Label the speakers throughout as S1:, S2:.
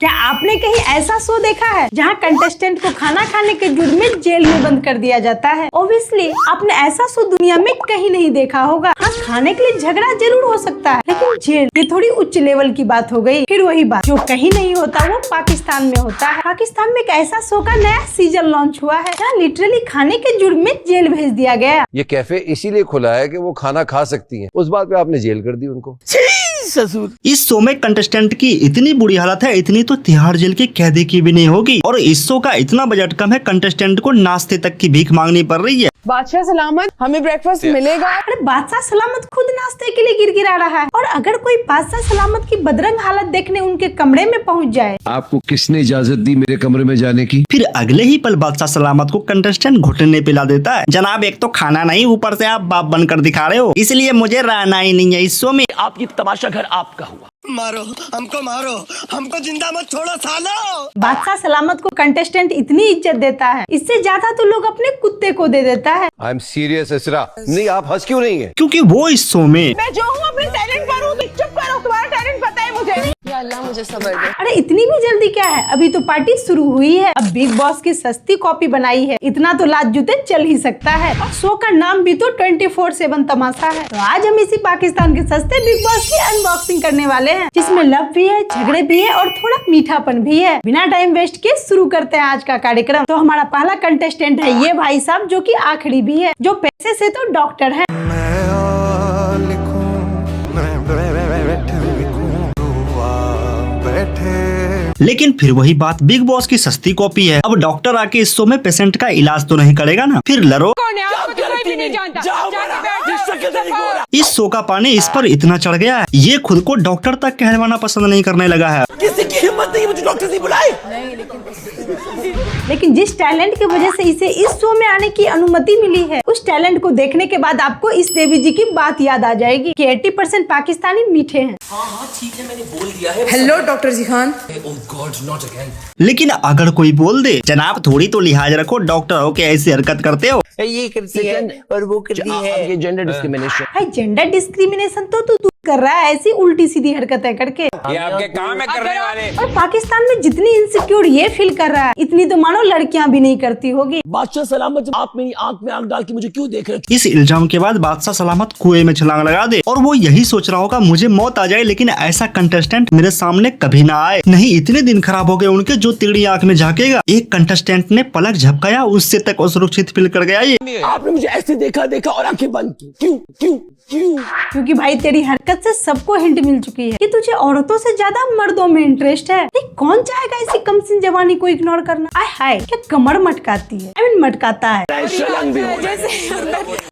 S1: क्या आपने कहीं ऐसा शो देखा है जहां कंटेस्टेंट को खाना खाने के जुर्म में जेल में बंद कर दिया जाता है? ऑब्वियसली आपने ऐसा शो दुनिया में कहीं नहीं देखा होगा। हाँ, खाने के लिए झगड़ा जरूर हो सकता है, लेकिन जेल ये थोड़ी उच्च लेवल की बात हो गई। फिर वही बात जो कहीं नहीं होता वो पाकिस्तान में होता है। पाकिस्तान में एक ऐसा शो का नया सीजन लॉन्च हुआ है जहाँ लिटरली खाने के जुर्म में जेल भेज दिया गया।
S2: ये कैफे इसीलिए खुला है कि वो खाना खा सकती हैं। उस बात पे आपने जेल कर दी उनको।
S3: ससुर, इस शो में कंटेस्टेंट की इतनी बुरी हालत है, इतनी तो तिहाड़ जेल के कैदी की भी नहीं होगी। और इस शो का इतना बजट कम है, कंटेस्टेंट को नाश्ते तक की भीख मांगनी पड़ रही है।
S4: बादशाह सलामत, हमें ब्रेकफास्ट मिलेगा।
S1: अरे बादशाह सलामत खुद नाश्ते के लिए गिड़गिड़ा रहा है, और अगर कोई बादशाह सलामत की बदरंग हालत देखने उनके कमरे में पहुंच जाए।
S2: आपको किसने इजाजत दी मेरे कमरे में जाने की?
S3: फिर अगले ही पल बादशाह सलामत को कंटेस्टेंट घुटने पिला देता है। जनाब, एक तो खाना नहीं, ऊपर से आप बाप बनकर दिखा रहे हो, इसलिए मुझे रहना ही नहीं है इस शो में।
S5: आपकी तमाशा घर आपका हुआ।
S6: मारो, हमको जिंदा मत छोड़ो सालो।
S1: बादशाह सलामत को कंटेस्टेंट इतनी इज्जत देता है, इससे ज्यादा तो लोग अपने कुत्ते को दे देता है।
S2: आई एम सीरियस इसरा। नहीं, आप हंस क्यों नहीं है?
S3: क्योंकि वो इस शो में
S4: मैं जो हूँ अपने टैलेंट पर हूँ। चुप करो, तुम्हारा टैलेंट पता है मुझे। या अल्लाह मुझे सब्र दे।
S1: अरे इतनी भी जल्दी क्या है, अभी तो पार्टी शुरू हुई है। अब बिग बॉस की सस्ती कॉपी बनाई है, इतना तो लात जूते चल ही सकता है। और शो का नाम भी तो 24/7 तमाशा है। तो आज हम इसी पाकिस्तान के सस्ते बिग बॉस की अनबॉक्सिंग करने वाले हैं, जिसमें लव भी है, झगड़े भी है और थोड़ा मीठापन भी है। बिना टाइम वेस्ट के शुरू करते हैं आज का कार्यक्रम। तो हमारा पहला कंटेस्टेंट है ये भाई साहब, जो कि आखिरी भी है, जो पैसे से तो डॉक्टर है।
S3: लेकिन फिर वही बात, बिग बॉस की सस्ती कॉपी है। अब डॉक्टर आके इस शो में पेशेंट का इलाज तो नहीं करेगा ना। फिर लड़ो।
S4: कौन है? आपको तो कोई भी नहीं जानता। जाके बैठ।
S3: इस शो का पानी इस पर इतना चढ़ गया है, ये खुद को डॉक्टर तक कहलवाना पसंद नहीं करने लगा है।
S6: किसी की हिम्मत नहीं मुझे डॉक्टर से बुलाए।
S1: लेकिन जिस टैलेंट की वजह से इसे इस शो में आने की अनुमति मिली है, उस टैलेंट को देखने के बाद आपको इस देवी जी की बात याद आ जाएगी कि 80% पाकिस्तानी मीठे हैं।
S6: हाँ ठीक है, मैंने बोल दिया है।
S4: Hello doctor ji Khan.
S6: Oh God, not again.
S3: लेकिन अगर कोई बोल दे, जनाब थोड़ी तो लिहाज रखो, डॉक्टर हो के ऐसी हरकत करते हो।
S5: ये करती है और वो करती है।
S2: ये जेंडर डिस्क्रिमिनेशन।
S1: भाई जेंडर डिस्क्रिमिनेशन तो तू कर रहा है, ऐसी उल्टी सीधी हरकतें करके।
S7: ये आपके काम है करने वाले।
S1: और पाकिस्तान में जितनी इनसिक्योर ये फील कर रहा है, इतनी तो मानो लड़कियां भी नहीं करती होगी।
S6: बादशाह सलामत, आप मेरी आंख में आंख डाल के मुझे क्यों देख रहे हो?
S3: इस इल्जाम के बाद बादशाह सलामत कुएं में छलांग लगा दे, और वो यही सोच रहा होगा मुझे मौत आ जाए, लेकिन ऐसा कंटेस्टेंट मेरे सामने कभी ना आए। नहीं, इतने दिन खराब हो गए उनके जो तिगड़ी आंख में झांकेगा। एक कंटेस्टेंट ने पलक झपकाया, उससे तक असुरक्षित फील कर गया ये।
S6: आपने मुझे ऐसे देखा और आंखें बंद की। क्यों?
S1: क्योंकि भाई तेरी हरकत से सबको हिंट मिल चुकी है कि तुझे औरतों से ज्यादा मर्दों में इंटरेस्ट है। नहीं, कौन चाहेगा इसी कमसिन जवानी को इग्नोर करना? आय हाय, क्या कमर मटकाती है, I mean, मटकाता है।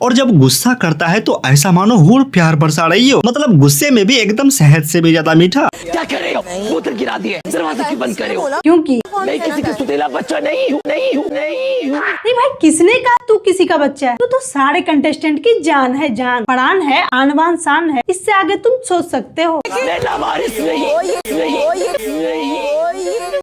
S3: और जब गुस्सा करता है तो ऐसा मानो हूर प्यार बरसा रही हो, मतलब गुस्से में भी एकदम शहद से भी ज्यादा मीठा।
S6: क्या कर रहे हो? बोतल गिरा दी है, दरवाजा क्यों बंद करे हो?
S1: क्योंकि
S6: मैं किसी का सुतेला बच्चा नहीं हूँ।
S1: नहीं भाई, किसने कहा तू किसी का बच्चा है? तू तो सारे कंटेस्टेंट की जान है, जान परान है, आन बान शान है। इससे आगे तुम सोच सकते हो।
S6: मैं लावारिस नहीं।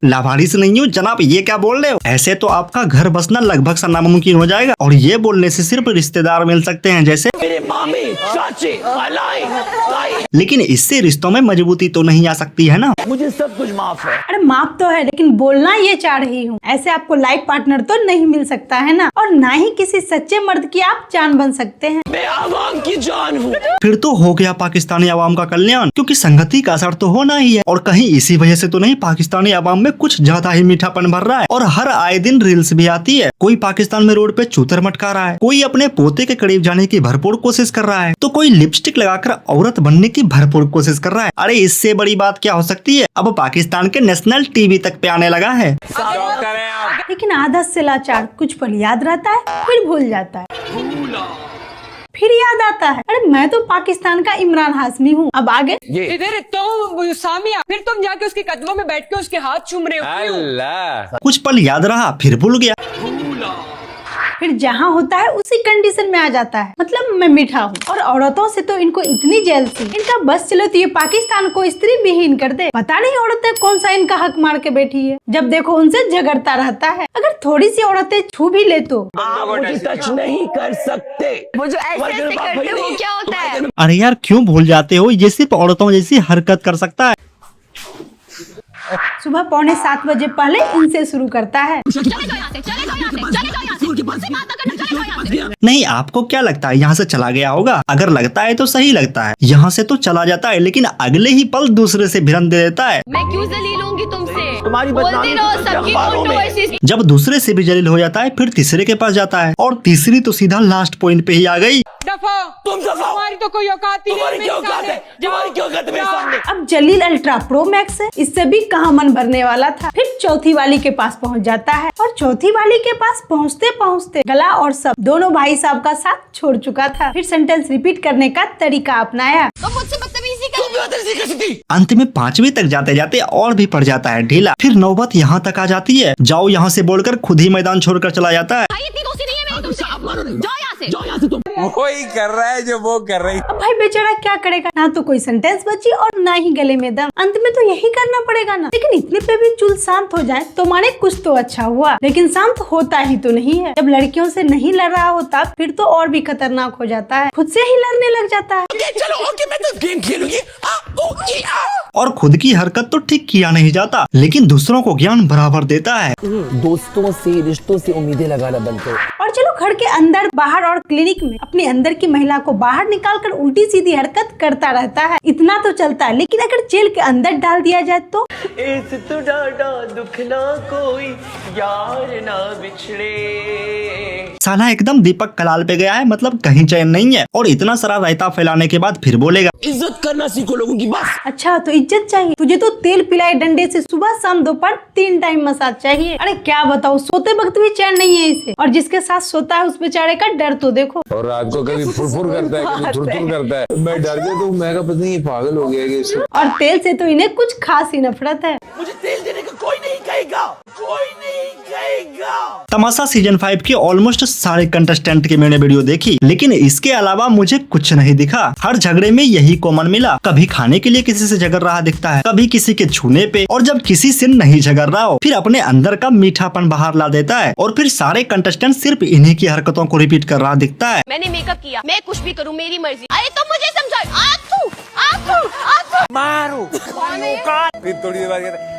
S3: लावारिस नहीं हूँ जनाब, ये क्या बोल रहे हो? ऐसे तो आपका घर बसना लगभग सा नामुमकिन हो जाएगा, और ये बोलने से सिर्फ रिश्तेदार मिल सकते हैं, जैसे
S6: मेरे मामे, चाचे, ताई।
S3: लेकिन इससे रिश्तों में मजबूती तो नहीं आ सकती है ना।
S6: मुझे सब कुछ माफ है।
S1: अरे माफ तो है, लेकिन बोलना ये चाह रही हूँ, ऐसे आपको लाइफ पार्टनर तो नहीं मिल सकता है ना, और ना ही किसी सच्चे मर्द की आप जान बन सकते हैं।
S6: मैं आवाम की जान हूँ।
S3: फिर तो हो गया पाकिस्तानी आवाम का कल्याण, क्योंकि संगति का असर तो होना ही है। और कहीं इसी वजह से तो नहीं, पाकिस्तानी आवाम में कुछ ज्यादा ही मीठापन भर रहा है, और हर आए दिन रील्स भी आती है। कोई पाकिस्तान में रोड पे चूतर मटका रहा है, कोई अपने पोते के करीब जाने की भरपूर कोशिश कर रहा है, तो कोई लिपस्टिक लगाकर औरत बनने की भरपूर कोशिश कर रहा है। अरे इससे बड़ी बात क्या हो सकती है? अब पाकिस्तान के नेशनल टीवी तक पे आने लगा है।
S1: लेकिन आदत से लाचार, कुछ पल याद रहता है फिर भूल जाता है, फिर याद आता है अरे मैं तो पाकिस्तान का इमरान हाशमी हूँ। अब आगे
S4: इधर तो सामिया, फिर तुम जाके उसके कदमों में बैठ के उसके हाथ चूम रहे हो।
S7: अल्लाह,
S3: कुछ पल याद रहा फिर भूल गया।
S1: फिर जहाँ होता है उसी कंडीशन में आ जाता है। मतलब मैं मीठा हूँ, और औरतों से तो इनको इतनी जेलसी, इनका बस चलो तो ये पाकिस्तान को स्त्री विहीन कर दे। पता नहीं औरतें कौन सा इनका हक मार के बैठी है, जब देखो उनसे झगड़ता रहता है। अगर थोड़ी सी औरतें छू भी ले तो
S6: आप मुझे टच नहीं कर सकते।
S4: वो जो ऐसे करते हो क्या होता है?
S3: अरे यार क्यों भूल जाते हो, ये सिर्फ औरतों जैसी हरकत कर सकता है।
S1: सुबह 6:45 बजे पहले इनसे शुरू करता है।
S3: नहीं, आपको क्या लगता है यहाँ से चला गया होगा? अगर लगता है तो सही लगता है, यहाँ से तो चला जाता है लेकिन अगले ही पल दूसरे से भिड़न दे देता है।
S8: मैं क्यों जलील होंगी तुमसे?
S5: तुम्हारी बदनामी
S8: सबकी controversies।
S3: जब दूसरे से भी जलील हो जाता है फिर तीसरे के पास जाता है और तीसरी तो सीधा लास्ट पॉइंट पे ही आ गई।
S4: दफा
S5: तुम दफा।
S4: तुम्हारी तो कोई औकात ही नहीं
S5: तुम्हारी
S4: मेरे
S5: क्या औकात
S4: सामने।
S5: है? तुम्हारी क्या औकात है मेरे सामने?
S1: अब जलील अल्ट्रा प्रो मैक्स है, इससे भी कहाँ मन भरने वाला था। फिर चौथी वाली के पास पहुँच जाता है और चौथी वाली के पास पहुँचते पहुँचते गला और सब दोनों भाई साहब का साथ छोड़ चुका था। फिर सेंटेंस रिपीट करने का तरीका अपनाया।
S8: तुम मुझसे बदतमीजी कर
S5: तुम भी बदतमीजी कर सकती।
S3: अंत में 5वीं तक जाते जाते और भी पड़ जाता है ढीला। फिर नौबत यहाँ तक आ जाती है, जाओ यहाँ से बोलकर खुद ही मैदान छोड़कर चला जाता है।
S8: भाई इतनी दोस्ती नहीं है मेरी तुमसे। जाओ यहाँ से तुम।
S7: वही कर रहा है जो वो कर रही।
S1: अब भाई बेचारा क्या करेगा, ना तो कोई सेंटेंस बची और ना ही गले में दम। अंत में तो यही करना पड़ेगा ना। लेकिन इतने पे भी चुल शांत हो जाए तो माने कुछ तो अच्छा हुआ, लेकिन शांत होता ही तो नहीं है। जब लड़कियों से नहीं लड़ रहा होता फिर तो और भी खतरनाक हो जाता है, खुद से ही लड़ने लग जाता है।
S5: चलो ओके, मैं तो गेम खेलूंगी।
S3: और खुद की हरकत तो ठीक किया नहीं जाता लेकिन दूसरों को ज्ञान बराबर देता है।
S5: दोस्तों से रिश्तों से उम्मीदें लगाना बंद करो।
S1: और चलो घर के अंदर बाहर और क्लिनिक में अपने अंदर की महिला को बाहर निकालकर उल्टी सीधी हरकत करता रहता है। इतना तो चलता है, लेकिन अगर जेल के अंदर डाल दिया जाए तो
S5: इस तो डाडा दुख ना कोई यार ना बिछड़े।
S3: साला एकदम दीपक कलाल पे गया है, मतलब कहीं चैन नहीं है। और इतना सारा रायता फैलाने के बाद फिर बोलेगा
S5: इज्जत करना सीखो लोगों की। बस
S1: अच्छा तो इज्जत चाहिए तुझे, तो तेल पिलाए डंडे से सुबह शाम दोपहर 3 टाइम मसाज चाहिए। अरे क्या बताऊँ, सोते वक्त भी चैन नहीं है इसे, और जिसके साथ सोता है उस बेचारे का डर तो देखो।
S2: और रात को कभी फुरफुर करता है, कभी थुरथुर करता है। मैं डर गया तो मैं पता नहीं ये पागल हो गया कि इसको।
S1: और तेल से तो इन्हें कुछ खास ही नफरत है।
S5: मुझे तेल देने का कोई नहीं कहेगा, कोई नहीं कहेगा।
S3: तमाशा सीजन 5 के ऑलमोस्ट सारे कंटेस्टेंट की मैंने वीडियो देखी, लेकिन इसके अलावा मुझे कुछ नहीं दिखा। हर झगड़े में यही कॉमन मिला, कभी खाने के लिए किसी से झगड़ रहा दिखता है, कभी किसी के छूने पे, और जब किसी से नहीं झगड़ रहा हो फिर अपने अंदर का मीठापन बाहर ला देता है। और फिर सारे कंटेस्टेंट सिर्फ इन्हीं की हरकतों को रिपीट कर रहा दिखता है।
S8: मैंने मेकअप किया, मैं कुछ भी करूँ मेरी मर्जी। अरे तुम मुझे समझाओ।
S5: मारो
S7: फिर थोड़ी देर बाद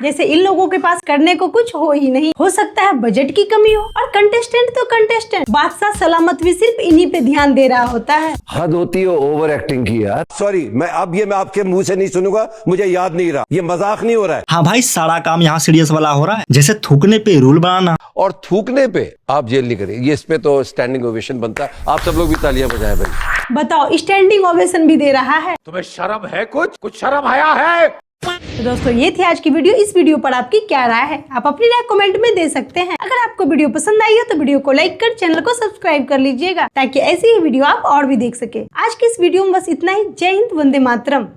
S1: जैसे इन लोगों के पास करने को कुछ हो ही नहीं। हो सकता है बजट की कमी हो, और कंटेस्टेंट तो कंटेस्टेंट, बादशाह सलामत भी सिर्फ इन्हीं पे ध्यान दे रहा होता है।
S2: हद होती है ओवर एक्टिंग की यार। सॉरी, मैं आपके मुंह से नहीं सुनूंगा, मुझे याद नहीं रहा। ये मजाक नहीं हो रहा है।
S3: हाँ भाई, सारा काम यहाँ सीरियस वाला हो रहा है, जैसे थूकने पे रूल बनाना।
S2: और थूकने पे आप जेल नहीं करें, ये इस पे तो स्टैंडिंग ओवेशन बनता है। आप सब लोग भी तालियां बजाएं भाई।
S1: बताओ, स्टैंडिंग ओवेशन भी दे रहा है।
S7: तुम्हें शर्म है? कुछ शर्म आया है?
S1: तो दोस्तों ये थी आज की वीडियो। इस वीडियो पर आपकी क्या राय है, आप अपनी राय कमेंट में दे सकते हैं। अगर आपको वीडियो पसंद आई हो तो वीडियो को लाइक कर चैनल को सब्सक्राइब कर लीजिएगा, ताकि ऐसी ही वीडियो आप और भी देख सके। आज की इस वीडियो में बस इतना ही। जय हिंद, वंदे मातरम।